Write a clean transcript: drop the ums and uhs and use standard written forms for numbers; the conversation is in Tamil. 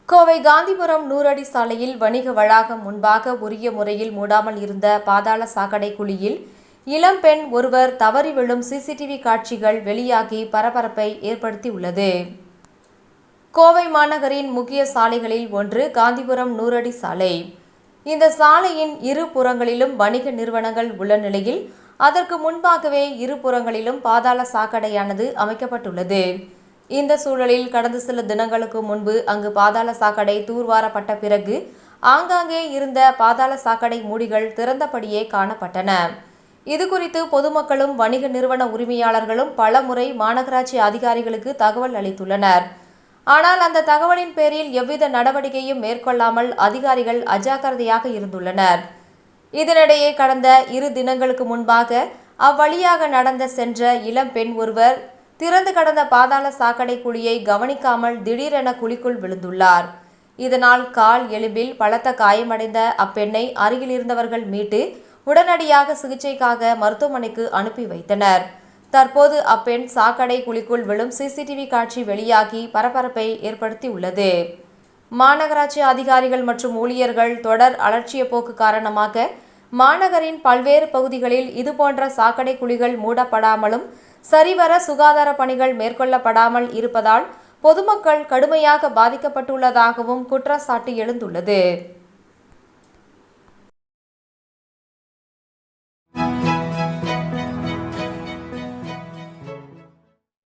கோவை காந்திபுரம் 100 அடி சாலையில் வணிக வளாகம் முன்பாக உரிய முறையில் மூடாமல் இருந்த பாதாள சாக்கடை குழியில் இளம்பெண் ஒருவர் தவறி விழும் சிசிடிவி காட்சிகள் வெளியாகி பரபரப்பை ஏற்படுத்தியுள்ளது. கோவை மாநகரின் முக்கிய சாலைகளில் ஒன்று காந்திபுரம் 100 அடி சாலை. இந்த சாலையின் இரு புறங்களிலும் வணிக நிறுவனங்கள் உள்ள நிலையில் அதற்கு முன்பாகவே இரு புறங்களிலும் பாதாள சாக்கடையானது அமைக்கப்பட்டுள்ளது. இந்த சூழலில் கடந்த சில தினங்களுக்கு முன்பு அங்கு பாதாள சாக்கடை தூர்வாரப்பட்ட பிறகு ஆங்காங்கே இருந்த பாதாள சாக்கடை மூடிகள் திறந்தபடியே காணப்பட்டன. இதுகுறித்து பொதுமக்களும் வணிக நிறுவன உரிமையாளர்களும் பல முறை மாநகராட்சி அதிகாரிகளுக்கு தகவல் அளித்துள்ளனர். ஆனால் அந்த தகவலின் பேரில் எவ்வித நடவடிக்கையும் மேற்கொள்ளாமல் அதிகாரிகள் அஜாக்கிரதையாக இருந்துள்ளனர். இதனிடையே கடந்த 2 தினங்களுக்கு முன்பாக அவ்வழியாக நடந்த சென்ற இளம் பெண் ஒருவர் திறந்து கடந்த பாதாள சாக்கடை குழியை கவனிக்காமல் திடீரென குழிக்குள் விழுந்துள்ளார். இதனால் கால் எலும்பில் பலத்த காயமடைந்த அப்பெண்ணை அருகில் இருந்தவர்கள் மீட்டு உடனடியாக சிகிச்சைக்காக மருத்துவமனைக்கு அனுப்பி வைத்தனர். தற்போது அப்பெண் சாக்கடை குழிக்குள் விழும் சிசிடிவி காட்சி வெளியாகி பரபரப்பை ஏற்படுத்தியுள்ளது. மாநகராட்சி அதிகாரிகள் மற்றும் ஊழியர்கள் தொடர் அலட்சிய போக்கு காரணமாக மாநகரின் பல்வேறு பகுதிகளில் இதுபோன்ற சாக்கடை குழிகள் மூடப்படாமலும் சரிவர சுகாதார பணிகள் மேற்கொள்ளப்படாமல் இருப்பதால் பொதுமக்கள் கடுமையாக பாதிக்கப்பட்டுள்ளதாகவும் குற்றச்சாட்டு எழுந்துள்ளது.